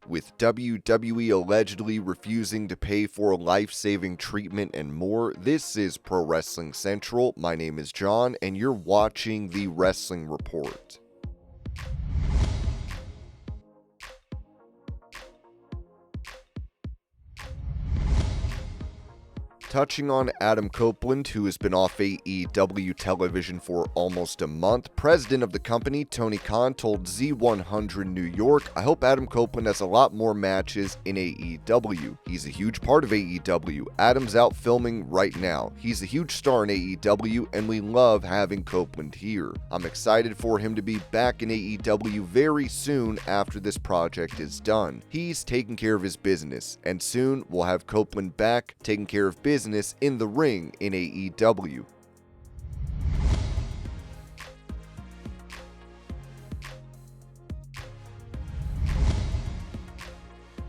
with WWE allegedly refusing to pay for life-saving treatment and more. This is Pro Wrestling Central. My name is John, and you're watching the Wrestling Report. Touching on Adam Copeland, who has been off AEW television for almost a month, president of the company, Tony Khan, told Z100 New York, "I hope Adam Copeland has a lot more matches in AEW. He's a huge part of AEW. Adam's out filming right now. He's a huge star in AEW, and we love having Copeland here. I'm excited for him to be back in AEW very soon after this project is done. He's taking care of his business, and soon we'll have Copeland back taking care of business in the ring in AEW.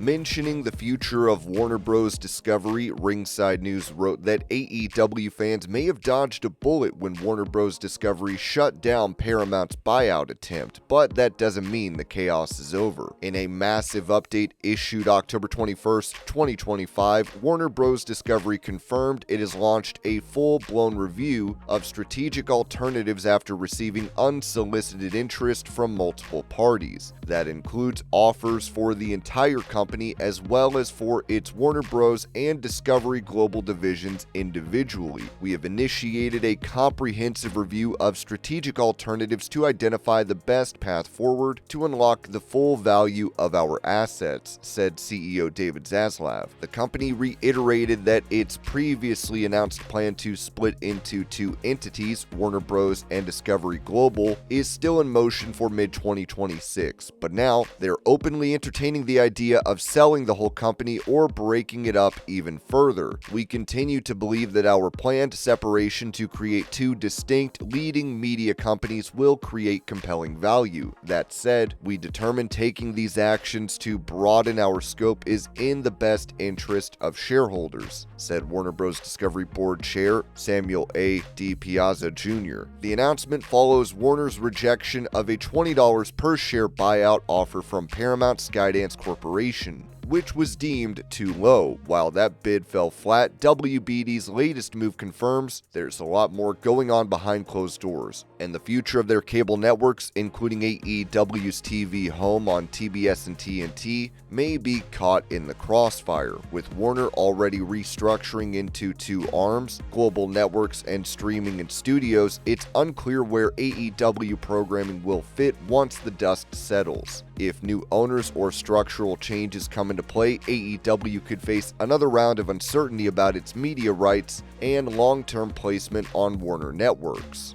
Mentioning the future of Warner Bros. Discovery, Ringside News wrote that AEW fans may have dodged a bullet when Warner Bros. Discovery shut down Paramount's buyout attempt, but that doesn't mean the chaos is over. In a massive update issued October 21st, 2025, Warner Bros. Discovery confirmed it has launched a full-blown review of strategic alternatives after receiving unsolicited interest from multiple parties. That includes offers for the entire company as well as for its Warner Bros. And Discovery Global divisions individually. We have initiated a comprehensive review of strategic alternatives to identify the best path forward to unlock the full value of our assets, said CEO David Zaslav. The company reiterated that its previously announced plan to split into two entities, Warner Bros. And Discovery Global, is still in motion for mid-2026, but now they're openly entertaining the idea of selling the whole company or breaking it up even further. We continue to believe that our planned separation to create two distinct leading media companies will create compelling value. That said, we determine taking these actions to broaden our scope is in the best interest of shareholders, said Warner Bros. Discovery Board Chair Samuel A. DiPiazza Jr. The announcement follows Warner's rejection of a $20 per share buyout offer from Paramount Skydance Corporation, which was deemed too low. While that bid fell flat, WBD's latest move confirms there's a lot more going on behind closed doors, and the future of their cable networks, including AEW's TV home on TBS and TNT, may be caught in the crossfire. With Warner already restructuring into two arms, Global Networks and Streaming and Studios, it's unclear where AEW programming will fit once the dust settles. If new owners or structural changes come into play, AEW could face another round of uncertainty about its media rights and long-term placement on Warner Networks.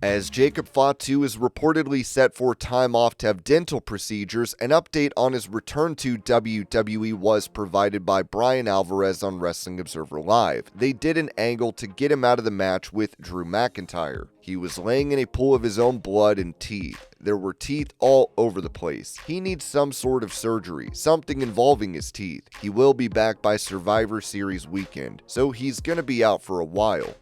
As Jacob Fatu is reportedly set for time off to have dental procedures, an update on his return to WWE was provided by Brian Alvarez on Wrestling Observer Live. They did an angle to get him out of the match with Drew McIntyre. He was laying in a pool of his own blood and teeth. There were teeth all over the place. He needs some sort of surgery, something involving his teeth. He will be back by Survivor Series weekend, so he's gonna be out for a while.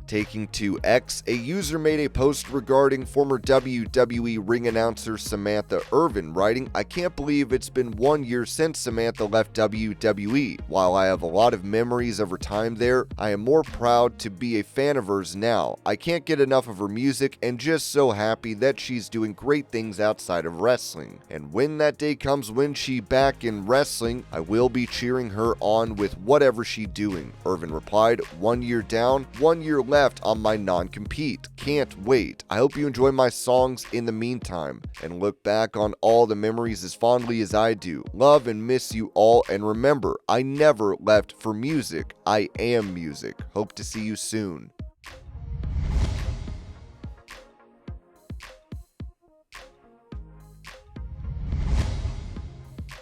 Taking to X, a user made a post regarding former WWE ring announcer Samantha IRVIN, writing, "I can't believe it's been 1 year since Samantha left WWE. While I have a lot of memories of her time there, I am more proud to be a fan of hers now. I can't get enough of her music and just so happy that she's doing great things outside of wrestling. And when that day comes when she back in wrestling, I will be cheering her on with whatever she doing." IRVIN replied, "1 year down, 1 year left on my non-compete. Can't wait. I hope you enjoy my songs in the meantime and look back on all the memories as fondly as I do. Love and miss you all, and remember, I never left for music. I am music. Hope to see you soon."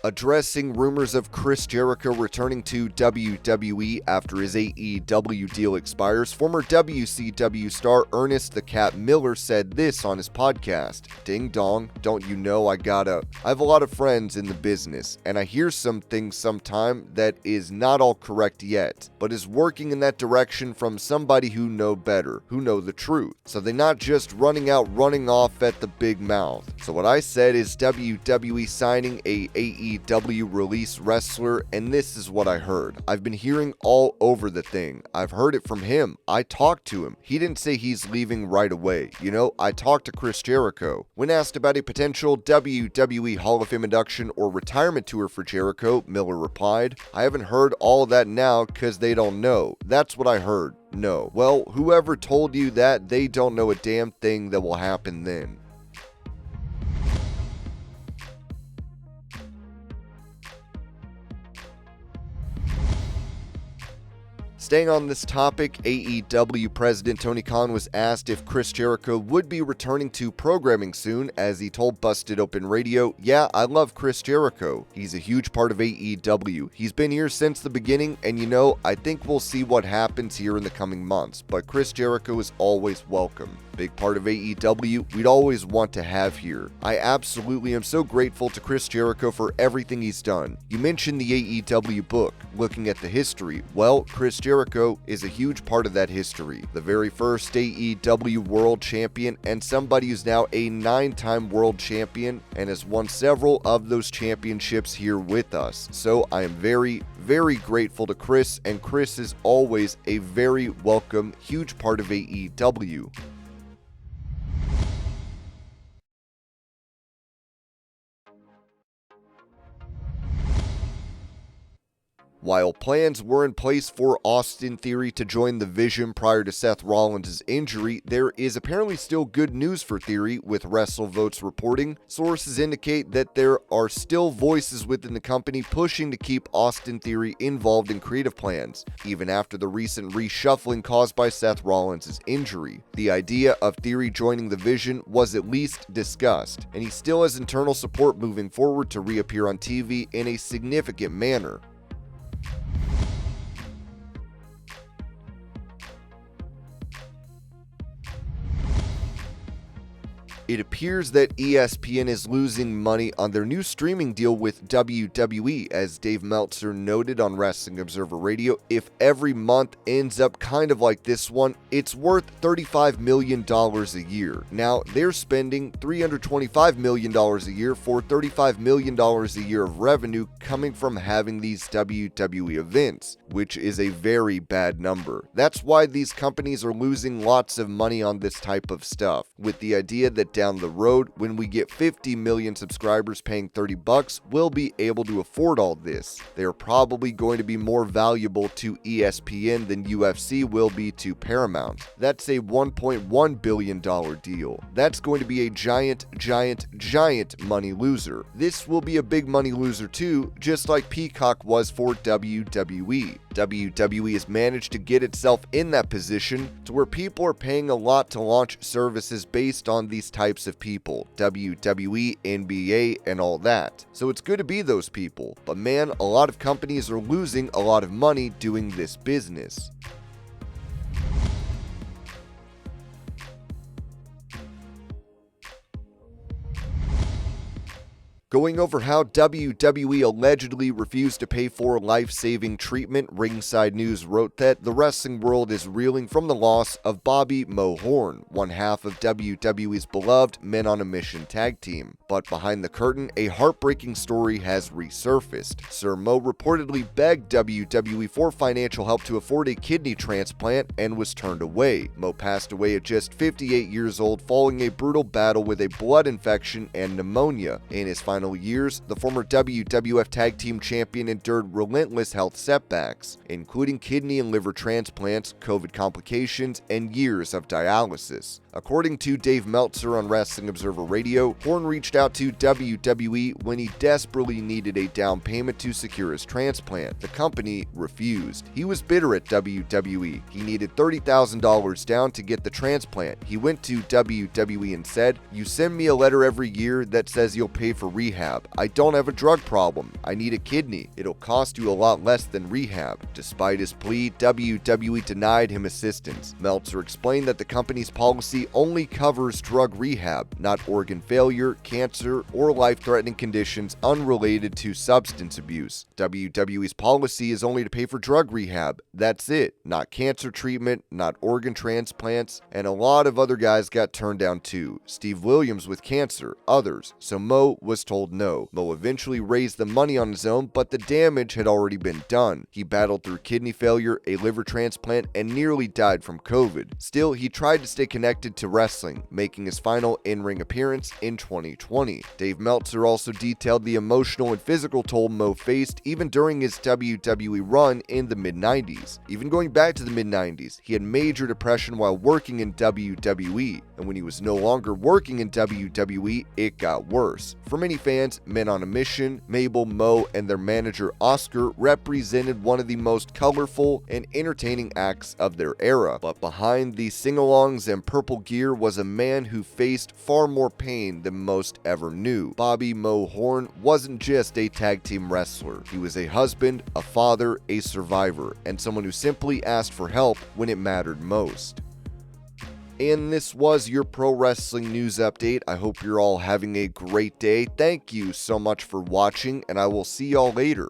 Addressing rumors of Chris Jericho returning to WWE after his AEW deal expires, former WCW star Ernest "The Cat" Miller said this on his podcast. "Ding dong, don't you know I have a lot of friends in the business, and I hear some things sometime that is not all correct yet, but is working in that direction from somebody who know better, who know the truth. So they're not just running off at the big mouth." So what I said is WWE signing a AEW release wrestler, and this is what I heard. I've been hearing all over the thing. I've heard it from him. I talked to him. He didn't say he's leaving right away. I talked to Chris Jericho. When asked about a potential WWE Hall of Fame induction or retirement tour for Jericho, Miller replied, "I haven't heard all of that now because they don't know. That's what I heard. No." Well, whoever told you that, they don't know a damn thing that will happen then. Staying on this topic, AEW President Tony Khan was asked if Chris Jericho would be returning to programming soon, as he told Busted Open Radio, "Yeah, I love Chris Jericho. He's a huge part of AEW. He's been here since the beginning, and I think we'll see what happens here in the coming months, but Chris Jericho is always welcome. Big part of AEW we'd always want to have here. I absolutely am so grateful to Chris Jericho for everything he's done. You mentioned the AEW book. Looking at the history, well, Chris Jericho is a huge part of that history. The very first AEW World Champion, and somebody who's now a 9-time World Champion and has won several of those championships here with us. So I am very, very grateful to Chris, and Chris is always a very welcome, huge part of AEW. While plans were in place for Austin Theory to join the Vision prior to Seth Rollins' injury, there is apparently still good news for Theory, with WrestleVotes reporting. Sources indicate that there are still voices within the company pushing to keep Austin Theory involved in creative plans, even after the recent reshuffling caused by Seth Rollins' injury. The idea of Theory joining the Vision was at least discussed, and he still has internal support moving forward to reappear on TV in a significant manner. It appears that ESPN is losing money on their new streaming deal with WWE, as Dave Meltzer noted on Wrestling Observer Radio. If every month ends up kind of like this one, it's worth $35 million a year. Now, they're spending $325 million a year for $35 million a year of revenue coming from having these WWE events, which is a very bad number. That's why these companies are losing lots of money on this type of stuff, with the idea that down the road, when we get 50 million subscribers paying $30, we'll be able to afford all this. They are probably going to be more valuable to ESPN than UFC will be to Paramount. That's a $1.1 billion deal. That's going to be a giant money loser. This will be a big money loser too, just like Peacock was for WWE. WWE has managed to get itself in that position to where people are paying a lot to launch services based on these types of people, WWE, NBA, and all that. So it's good to be those people, but man, a lot of companies are losing a lot of money doing this business. Going over how WWE allegedly refused to pay for life-saving treatment, Ringside News wrote that the wrestling world is reeling from the loss of Bobby Mo Horn, one half of WWE's beloved Men on a Mission tag team. But behind the curtain, a heartbreaking story has resurfaced. Sir Mo reportedly begged WWE for financial help to afford a kidney transplant and was turned away. Mo passed away at just 58 years old following a brutal battle with a blood infection and pneumonia. In his final years, the former WWF Tag Team Champion endured relentless health setbacks, including kidney and liver transplants, COVID complications, and years of dialysis. According to Dave Meltzer on Wrestling Observer Radio, Horn reached out to WWE when he desperately needed a down payment to secure his transplant. The company refused. He was bitter at WWE. He needed $30,000 down to get the transplant. He went to WWE and said, "You send me a letter every year that says you'll pay for rehab rehab. I don't have a drug problem. I need a kidney. It'll cost you a lot less than rehab. Despite his plea, WWE denied him assistance. Meltzer explained that the company's policy only covers drug rehab, not organ failure, cancer, or life-threatening conditions unrelated to substance abuse. WWE's policy is only to pay for drug rehab. That's it. Not cancer treatment, not organ transplants, and a lot of other guys got turned down too. Steve Williams with cancer, others, so Mo was told no. Mo eventually raised the money on his own, but the damage had already been done. He battled through kidney failure, a liver transplant, and nearly died from COVID. Still, he tried to stay connected to wrestling, making his final in-ring appearance in 2020. Dave Meltzer also detailed the emotional and physical toll Mo faced even during his WWE run in the mid-90s. Even going back to the mid-90s, he had major depression while working in WWE, and when he was no longer working in WWE, it got worse. For many fans, Men on a Mission, Mabel, Mo, and their manager Oscar represented one of the most colorful and entertaining acts of their era. But behind the sing-alongs and purple gear was a man who faced far more pain than most ever knew. Bobby Mo Horn wasn't just a tag team wrestler. He was a husband, a father, a survivor, and someone who simply asked for help when it mattered most. And this was your pro wrestling news update. I hope you're all having a great day. Thank you so much for watching, and I will see y'all later.